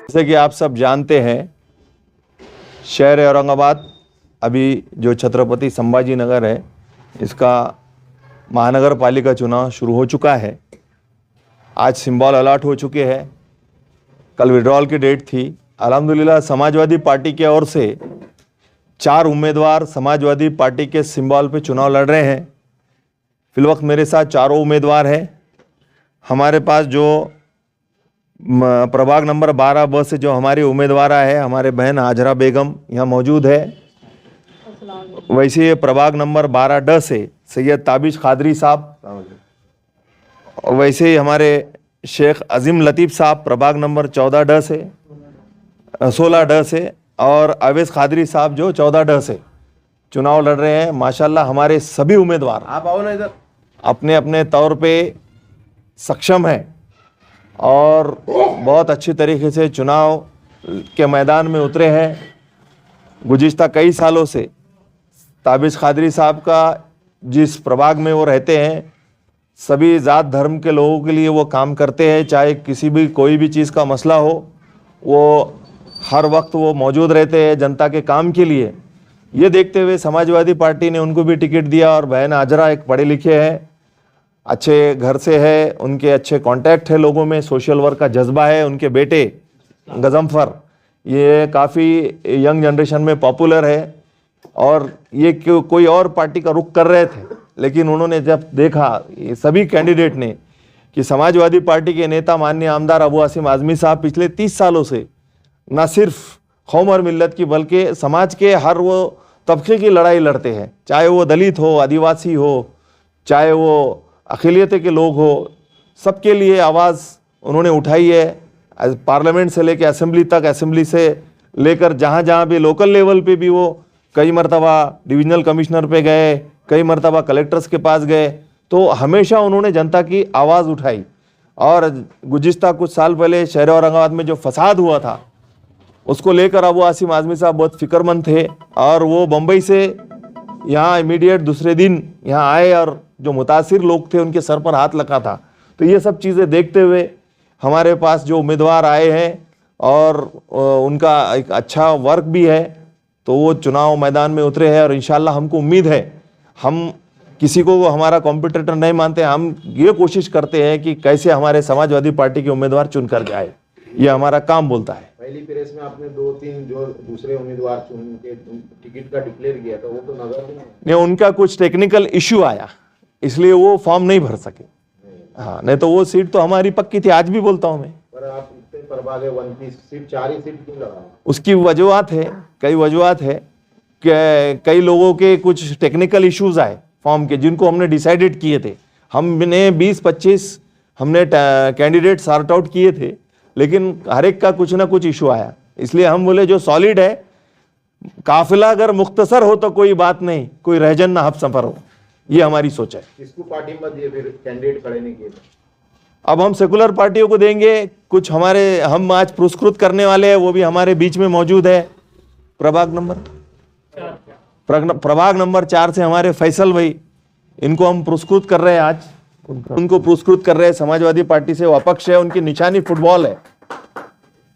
जैसे कि आप सब जानते हैं, शहर औरंगाबाद अभी जो छत्रपति संभाजी नगर है, इसका महानगर पालिका चुनाव शुरू हो चुका है। आज सिंबल अलॉट हो चुके हैं, कल विड्रॉल की डेट थी। अल्हम्दुलिल्लाह समाजवादी पार्टी की ओर से 4 उम्मीदवार समाजवादी पार्टी के सिंबल पे चुनाव लड़ रहे हैं। फिलवक्त मेरे साथ चारों उम्मीदवार हैं। हमारे पास जो प्रभाग नंबर 12 से जो हमारी उम्मीदवार है, हमारे बहन हाजरा बेगम यहाँ मौजूद है। वैसे प्रभाग नंबर 12 से सैयद ताबिश खादरी साहब, वैसे ही हमारे शेख अजीम लतीफ़ साहब प्रभाग नंबर 16 से और अवैस खादरी साहब जो 14 से चुनाव लड़ रहे हैं। माशाल्लाह हमारे सभी उम्मीदवार आप आओ ना इधर, अपने अपने तौर पे सक्षम हैं और बहुत अच्छी तरीके से चुनाव के मैदान में उतरे हैं। गुज़िश्ता कई सालों से ताबिश खादरी साहब का जिस प्रभाग में वो रहते हैं, सभी ज़ात धर्म के लोगों के लिए वो काम करते हैं। चाहे किसी भी कोई भी चीज़ का मसला हो, वो हर वक्त वो मौजूद रहते हैं जनता के काम के लिए। ये देखते हुए समाजवादी पार्टी ने उनको भी टिकट दिया। और बहन हाजरा एक पढ़े लिखे हैं, अच्छे घर से है, उनके अच्छे कांटेक्ट है लोगों में, सोशल वर्क का जज्बा है। उनके बेटे गजम्फर ये काफ़ी यंग जनरेशन में पॉपुलर है और ये कोई और पार्टी का रुख कर रहे थे, लेकिन उन्होंने जब देखा ये सभी कैंडिडेट ने कि समाजवादी पार्टी के नेता माननीय आमदार अबू आसिम आज़मी साहब पिछले 30 सालों से न सिर्फ कौम और मिल्लत की बल्कि समाज के हर वो तबके की लड़ाई लड़ते हैं, चाहे वो दलित हो, आदिवासी हो, चाहे वो अक़लियत के लोग हो, सबके लिए आवाज़ उन्होंने उठाई है। पार्लियामेंट से लेकर असेंबली तक, असेंबली से लेकर जहाँ जहाँ भी लोकल लेवल पे भी वो कई मरतबा डिविजनल कमिश्नर पे गए, कई मरतबा कलेक्टर्स के पास गए, तो हमेशा उन्होंने जनता की आवाज़ उठाई। और गुज़िश्ता कुछ साल पहले शहर औरंगाबाद में जो फसाद हुआ था, उसको लेकर अबू आसिम आज़मी साहब बहुत फिक्रमंद थे और वो बम्बई से यहाँ इमीडिएट दूसरे दिन यहाँ आए और जो मुतासिर लोग थे उनके सर पर हाथ लगा था। तो ये सब चीज़ें देखते हुए हमारे पास जो उम्मीदवार आए हैं और उनका एक अच्छा वर्क भी है, तो वो चुनाव मैदान में उतरे हैं। और इंशाल्लाह हमको उम्मीद है, हम किसी को हमारा कॉम्पिटिटर नहीं मानते, हम ये कोशिश करते हैं कि कैसे हमारे समाजवादी पार्टी के उम्मीदवार चुन कर जाए, ये हमारा काम बोलता है। पहली प्रेस में आपने 2-3 जो दूसरे उम्मीदवार चुन के टिकट का डिक्लेयर किया था, वो तो नजर नहीं, उनका कुछ टेक्निकल इश्यू आया, इसलिए वो फॉर्म नहीं भर सके। हाँ, नहीं तो वो सीट तो हमारी पक्की थी, आज भी बोलता हूँ मैं। पर आप इतने प्रभाग है, 29 सिर्फ 4 ही सीट क्यों लगा? उसकी वजूहत है, कई वजूहत है कि कई लोगों के कुछ टेक्निकल इश्यूज आए फॉर्म के, जिनको हमने डिसाइडेड किए थे। हमने 20-25 हमने कैंडिडेट सॉर्ट आउट किए थे, लेकिन हर एक का कुछ ना कुछ इशू आया। इसलिए हम बोले जो सॉलिड है, काफिला अगर मुख्तसर हो तो कोई बात नहीं, कोई रहजन ना हफ सफर हो, ये हमारी सोच है। किसको पार्टी मत दिए फिर कैंडिडेट खड़े नहीं किए? अब हम सेकुलर पार्टियों को देंगे, कुछ हमारे हम आज पुरस्कृत करने वाले हैं, वो भी हमारे बीच में मौजूद है। प्रभाग नंबर 4 से हमारे फैसल भाई, इनको हम पुरस्कृत कर रहे हैं आज, उनको पुरस्कृत कर रहे हैं। समाजवादी पार्टी से वो अपक्ष है, उनकी निशानी फुटबॉल है,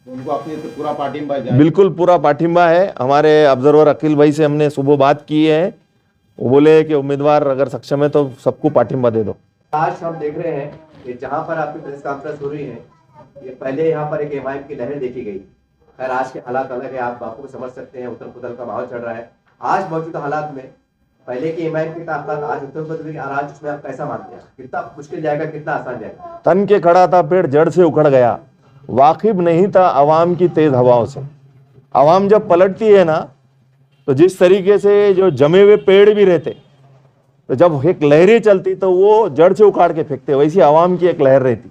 उनको अपनी तो पूरा पार्टिंबा है? बिल्कुल पूरा पाठिंबा है। हमारे ऑब्जर्वर अकील भाई से हमने सुबह बात की है, वो बोले कि उम्मीदवार अगर सक्षम है तो सबको पाठिंबा दे दो। आज हम देख रहे हैं कि जहां पर आपकी प्रेस कॉन्फ्रेंस हो रही है, ये पहले यहाँ पर एक एमआईएम की लहर देखी गई। खैर आज के हालात अलग है, आप बापू को समझ सकते हैं, उथल पुथल का माहौल चल रहा है। आज मौजूदा हालात में पहले की एमआईएम की ताकत, आज उथल पुथल की आज उसमें आप कैसा मानते हैं? कितना मुश्किल जाएगा, कितना आसान जाएगा? तन के खड़ा था पेड़ जड़ से उखड़ गया, वाकिफ नहीं था अवाम की तेज हवाओं से। अवाम जब पलटती है ना, तो जिस तरीके से जो जमे हुए पेड़ भी रहते, तो जब एक लहरें चलती तो वो जड़ से उखाड़ के फेंकते, वैसी आवाम की एक लहर रहती।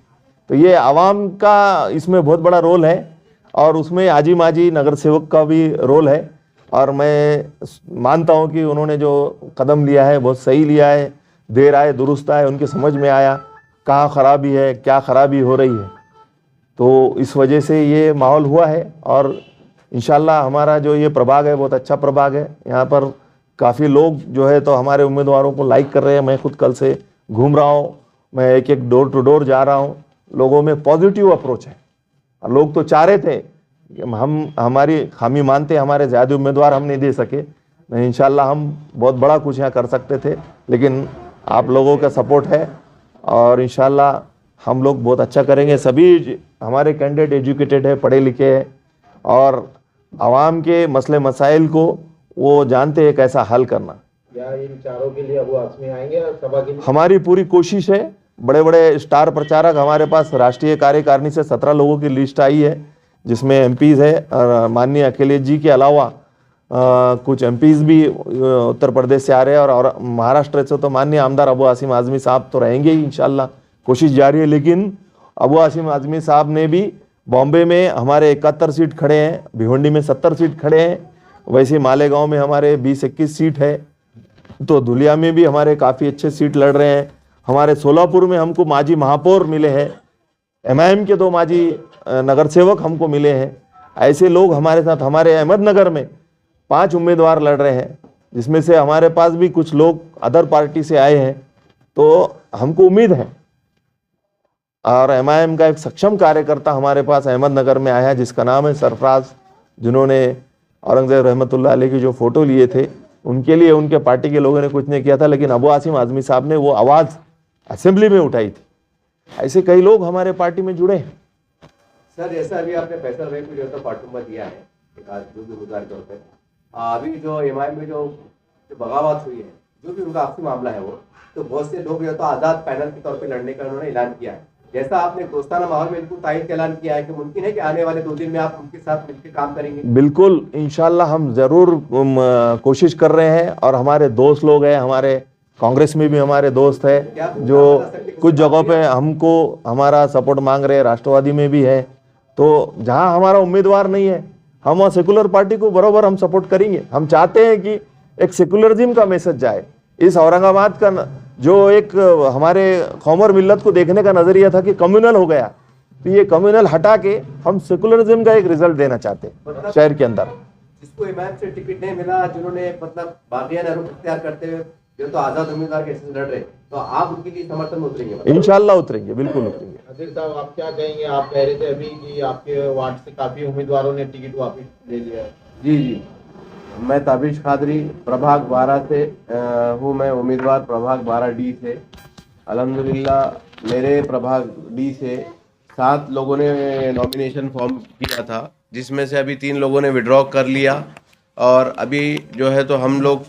तो ये आवाम का इसमें बहुत बड़ा रोल है और उसमें आजी माजी नगर सेवक का भी रोल है। और मैं मानता हूँ कि उन्होंने जो कदम लिया है बहुत सही लिया है, देर आए दुरुस्त आए, उनके समझ में आया कहाँ खराबी है, क्या खराबी हो रही है, तो इस वजह से ये माहौल हुआ है। और इंशाल्लाह हमारा जो ये प्रभाग है बहुत अच्छा प्रभाग है, यहाँ पर काफ़ी लोग जो है तो हमारे उम्मीदवारों को लाइक कर रहे हैं। मैं खुद कल से घूम रहा हूँ, मैं एक एक डोर टू डोर जा रहा हूँ, लोगों में पॉजिटिव अप्रोच है। और लोग तो चाह रहे थे हम हमारी खामी मानते हैं, हमारे ज़्यादा उम्मीदवार हम नहीं दे सके, नहीं इंशाल्लाह हम बहुत बड़ा कुछ यहाँ कर सकते थे, लेकिन आप लोगों का सपोर्ट है और इंशाल्लाह हम लोग बहुत अच्छा करेंगे। सभी हमारे कैंडिडेट एजुकेटेड है, पढ़े लिखे हैं और आवाम के मसले मसाइल को वो जानते हैं कैसा हल करना। या इन चारों के लिए अबू आसमी आएंगे और सभा के लिए हमारी पूरी कोशिश है। बड़े बड़े स्टार प्रचारक हमारे पास राष्ट्रीय कार्यकारिणी से 17 लोगों की लिस्ट आई है, जिसमें एमपीज़ है और माननीय अखिलेश जी के अलावा कुछ एमपीज़ भी उत्तर प्रदेश से आ रहे हैं और महाराष्ट्र से तो माननीय आमदार अबू आसिम आज़मी साहब तो रहेंगे ही इंशाल्लाह, कोशिश जारी है। लेकिन अबू आसिम आज़मी साहब ने भी बॉम्बे में हमारे 71 सीट खड़े हैं, भिवंडी में 70 सीट खड़े हैं, वैसे मालेगांव में हमारे 20-21 सीट है, तो धुलिया में भी हमारे काफ़ी अच्छे सीट लड़ रहे हैं। हमारे सोलापुर में हमको माजी महापौर मिले हैं, एमआईएम के 2 माजी नगर सेवक हमको मिले हैं। ऐसे लोग हमारे साथ, हमारे अहमदनगर में 5 उम्मीदवार लड़ रहे हैं, जिसमें से हमारे पास भी कुछ लोग अदर पार्टी से आए हैं, तो हमको उम्मीद है। और एमआईएम का एक सक्षम कार्यकर्ता हमारे पास अहमदनगर में आया है जिसका नाम है सरफराज, जिन्होंने औरंगजेब रहमतुल्लाह अलैह की जो फ़ोटो लिए थे उनके लिए उनके पार्टी के लोगों ने कुछ नहीं किया था, लेकिन अबू आसिम आज़मी साहब ने वो आवाज़ असेंबली में उठाई थी। ऐसे कई लोग हमारे पार्टी में जुड़े हैं। सर जैसा अभी आपने फैसल भाई को जो है तो पार्टनर दिया है एक आज जो भी उम्मीदवार के तौर पे, अभी जो एमआईएम में जो बगावत हुई है, जो भी उनका आपसी मामला है वो, तो बहुत से लोग जो है तो आज़ाद पैनल के तौर पे लड़ने का उन्होंने ऐलान किया है। जैसा आपने दोस्ताना माहौल में इनको तायद का ऐलान किया है कि मुमकिन है कि आने वाले 2 दिन में आप उनके साथ मिलकर काम करेंगे। बिल्कुल इंशाल्लाह हम ज़रूर कोशिश कर रहे हैं और हमारे दोस्त लोग हैं, हमारे कांग्रेस में भी हमारे दोस्त है जो कुछ जगहों पे हमको हमारा सपोर्ट मांग रहे हैं, राष्ट्रवादी में भी है। तो जहां हमारा उम्मीदवार नहीं है हम वहाँ सेकुलर पार्टी को बराबर हम सपोर्ट करेंगे। हम चाहते हैं कि एक सेकुलरिज्म का मैसेज जाए। इस औरंगाबाद का जो एक हमारे कौम मिल्लत को देखने का नज़रिया था कि कम्युनल हो गया, तो ये कम्युनल हटा के हम सेकुलरिज्म का एक रिजल्ट देना चाहते हैं शहर के अंदर। जिसको एमआईएम से टिकट नहीं मिला, जिन्होंने मतलब बागियाना रुख इख्तियार करते हुए जो तो आजाद उम्मीदवार के लड़ रहे, तो आप उनके लिए समर्थन में उतरेंगे? इंशाल्लाह उतरेंगे, बिल्कुल उतरेंगे। अजीज साहब आप क्या कहेंगे? आप कह रहे थे अभी कि आपके वार्ड से काफी उम्मीदवारों ने टिकट वापस ले लिया है। जी, मैं ताबिश खादरी प्रभाग 12 से हूँ, मैं उम्मीदवार प्रभाग 12 डी से। अल्हम्दुलिल्लाह मेरे प्रभाग डी से 7 लोगों ने नॉमिनेशन फॉर्म किया था, जिसमें से अभी 3 लोगों ने विड्रॉ कर लिया और अभी जो है तो हम लोग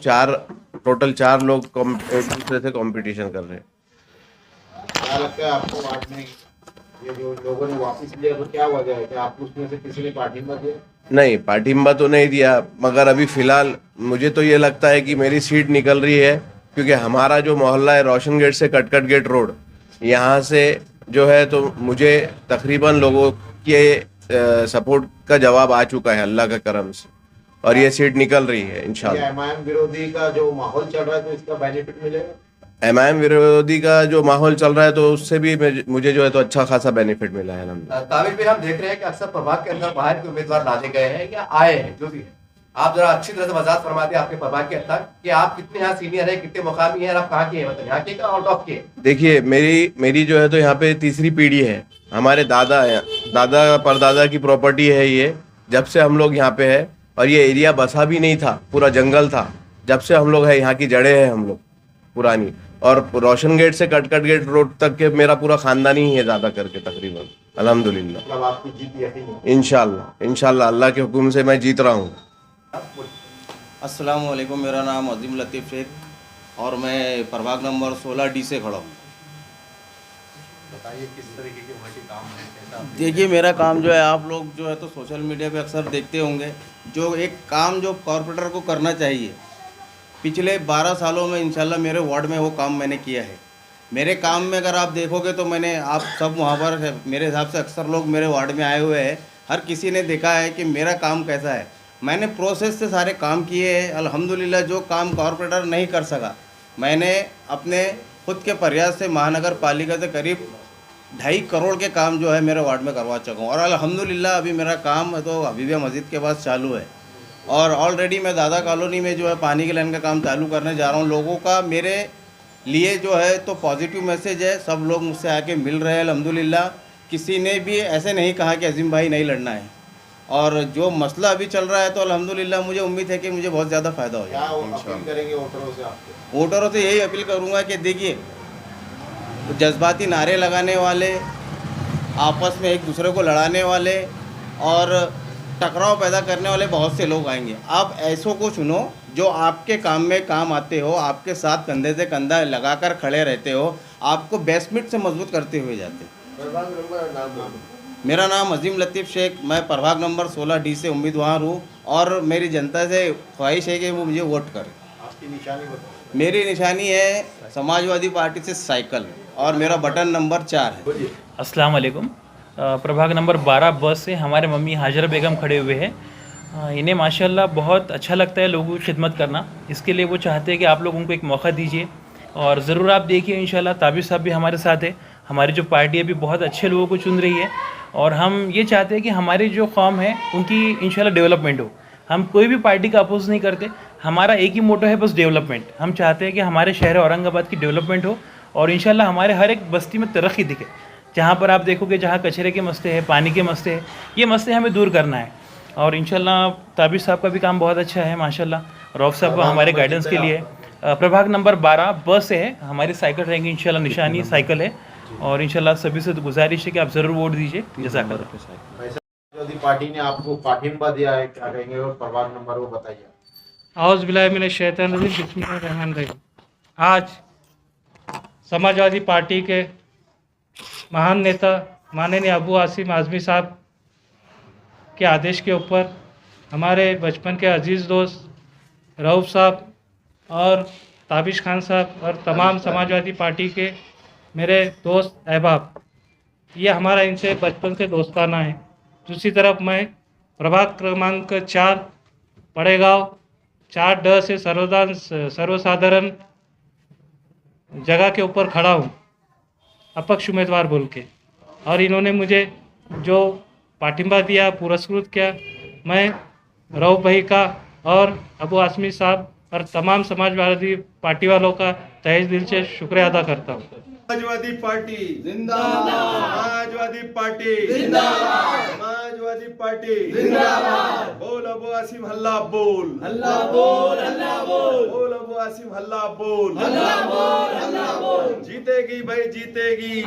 टोटल 4 लोग एक दूसरे से कंपटीशन कर रहे हैं। क्या लगता है आपको वार्ड में ये जो लोगों ने वापस लिया तो क्या वजह है? क्या आपको उसमें से किसी ने पार्टिंबा दिया? नहीं, पार्टिंबा तो नहीं दिया, मगर अभी फिलहाल मुझे तो ये लगता है कि मेरी सीट निकल रही है, क्योंकि हमारा जो मोहल्ला है रोशन गेट से कटकट गेट रोड, यहाँ से जो है तो मुझे तकरीबन लोगों के सपोर्ट का जवाब आ चुका है अल्लाह के करम से, और ये सीट निकल रही है इंशाल्लाह। एमआईएम विरोधी का जो माहौल चल रहा है तो इसका बेनिफिट मिलेगा? एमआईएम विरोधी का जो माहौल चल रहा है तो उससे भी मुझे जो है तो अच्छा खासा बेनिफिट मिला है। ताबिश भी हम देख रहे हैं कि अक्सर प्रभाग के अंदर बाहर के उम्मीदवार लादे गए हैं या आए हैं, जो भी है आप जरा अच्छी तरह से वजाहत फरमा दें आपके प्रभाग के अंदर कि आप कितने यहाँ सीनियर है, कितने मुकामी है, आप कहाँ के हैं, मतलब यहाँ के का आउट ऑफ के? देखिए मेरी जो है तो यहाँ पे तीसरी पीढ़ी है। हमारे दादा परदादा की प्रॉपर्टी है ये, जब से हम लोग यहाँ पे है, और ये एरिया बसा भी नहीं था, पूरा जंगल था। जब से हम लोग है यहाँ की जड़ें हैं हम लोग पुरानी, और रोशन गेट से कटकट गेट रोड तक के मेरा पूरा खानदान ही है ज़्यादा करके तकरीबन। अल्हम्दुलिल्लाह मतलब आपकी जीत यकीन है? इंशाल्लाह अल्लाह के हुक्म से मैं जीत रहा हूँ। अस्सलाम वालेकुम, मेरा नाम अजीम लतीफ़ शेख और मैं प्रभाग नंबर 16 डी से खड़ा हूँ। बताइए किस तरीके के वहाँ के काम है, कैसा? देखिए मेरा काम जो है, आप लोग जो है तो सोशल मीडिया पे अक्सर देखते होंगे, जो एक काम जो कॉरपोरेटर को करना चाहिए, पिछले 12 सालों में इंशाल्लाह मेरे वार्ड में वो काम मैंने किया है। मेरे काम में अगर आप देखोगे तो आप सब वहाँ पर मेरे हिसाब से अक्सर लोग मेरे वार्ड में आए हुए हैं, हर किसी ने देखा है कि मेरा काम कैसा है। मैंने प्रोसेस से सारे काम किए हैं अल्हम्दुलिल्लाह। जो काम कॉरपोरेटर नहीं कर सका, मैंने अपने खुद के प्रयास से महानगर पालिका से करीब 2.5 करोड़ के काम जो है मेरे वार्ड में करवा चुका हूँ। और अल्हम्दुलिल्लाह अभी मेरा काम तो हबीबिया मस्जिद के पास चालू है, और ऑलरेडी मैं दादा कॉलोनी में जो है पानी की लाइन का काम चालू करने जा रहा हूँ। लोगों का मेरे लिए जो है तो पॉजिटिव मैसेज है, सब लोग मुझसे आके मिल रहे हैं अल्हम्दुलिल्लाह। किसी ने भी ऐसे नहीं कहा कि अजीम भाई नहीं लड़ना है, और जो मसला अभी चल रहा है तो अल्हम्दुलिल्लाह मुझे उम्मीद है कि मुझे बहुत ज़्यादा फ़ायदा हो क्या जाएगा अपील इंशाल्लाह। करेंगे वोटरों से आपको? वोटरों से यही अपील करूंगा कि देखिए, जज्बाती नारे लगाने वाले, आपस में एक दूसरे को लड़ाने वाले और टकराव पैदा करने वाले बहुत से लोग आएंगे। आप ऐसों को चुनो जो आपके काम में काम आते हो, आपके साथ कंधे से कंधा लगाकर खड़े रहते हो, आपको बेसमेंट से मजबूत करते हुए जाते हैं। प्रभाग नंबर नाम मेरा नाम अजीम लतीफ़ शेख, मैं प्रभाग नंबर 16D से उम्मीदवार हूँ और मेरी जनता से ख्वाहिश है कि वो मुझे वोट करें। आपकी निशानी बताओ। मेरी निशानी है समाजवादी पार्टी से साइकिल और मेरा बटन नंबर 4 है। अस्सलाम वालेकुम। प्रभाग नंबर 12 बस से हमारे मम्मी हाजरा बेगम खड़े हुए हैं। इन्हें माशाल्लाह बहुत अच्छा लगता है लोगों की खिदमत करना, इसके लिए वो चाहते हैं कि आप लोग उनको एक मौका दीजिए और ज़रूर आप देखिए इंशाल्लाह ताबिर साहब भी हमारे साथ है। हमारी जो पार्टी है भी बहुत अच्छे लोगों को चुन रही है और हम ये चाहते हैं कि हमारी जो कौम है उनकी इंशाल्लाह डेवलपमेंट हो। हम कोई भी पार्टी का अपोज नहीं करते, हमारा एक ही मोटो है बस डेवलपमेंट। हम चाहते हैं कि हमारे शहर औरंगाबाद की डेवलपमेंट हो और इंशाल्लाह हमारे हर एक बस्ती में तरक्की दिखे। जहाँ पर आप देखोगे जहाँ कचरे के मसले हैं, पानी के मसले हैं, ये मसले हमें दूर करना है और इंशाल्लाह ताबिर साहब का भी काम बहुत अच्छा है माशाल्लाह। रौफ साहब हमारे गाइडेंस के लिए प्रभाग नंबर 12 बस है, हमारी साइकिल रहेंगी इंशाल्लाह, निशानी साइकिल है और इंशाल्लाह सभी से गुजारिश है कि आप ज़रूर वोट दीजिए। जज़ाकल्लाह। समाजवादी पार्टी ने आपको पाठिंबा दिया है, क्या कहेंगे? और प्रभाग नंबर वो बताइए। औज़ बिल्लाहि मिनश शैतानिर रजीम, बिस्मिल्लाहिर्रहमानिर्रहीम। आज समाजवादी पार्टी के महान नेता माननीय अबू आसिम आज़मी साहब के आदेश के ऊपर हमारे बचपन के अजीज़ दोस्त रऊफ़ साहब और ताबिश खान साहब और तमाम समाजवादी पार्टी के मेरे दोस्त अहबाब, ये हमारा इनसे बचपन से दोस्ताना है। दूसरी तरफ मैं प्रभाग क्रमांक 4 पड़ेगांव 4D से सर्वसाधारण जगह के ऊपर खड़ा हूँ अपक्ष उम्मीदवार बोल के, और इन्होंने मुझे जो पाठिंबा दिया, पुरस्कृत किया, मैं रऊफ़ भाई का और अबू आसमी साहब और तमाम समाजवादी पार्टी वालों का तहे दिल से शुक्रिया अदा करता हूँ। समाजवादी पार्टी जिंदाबाद, समाजवादी पार्टी जिंदाबाद, समाजवादी पार्टी जिंदाबाद। बोल अबू आसिम हल्ला बोल, हल्ला बोल, हल्ला बोल, बोल अबू आसिम हल्ला बोल, हल्ला बोल, हल्ला बोल। जीतेगी भाई जीतेगी,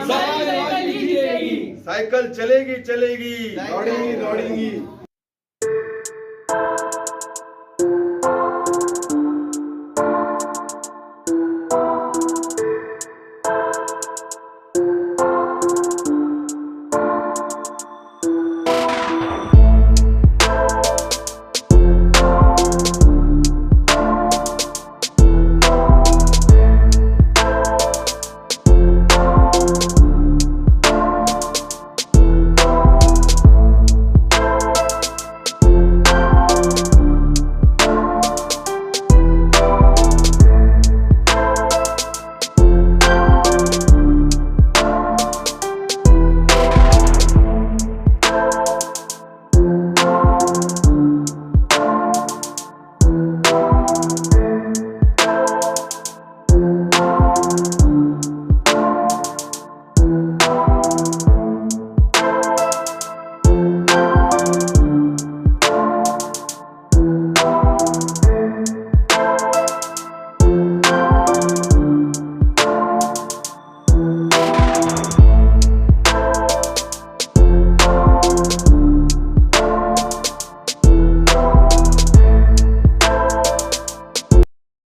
साइकिल चलेगी चलेगी, दौड़ेगी दौड़ेगी।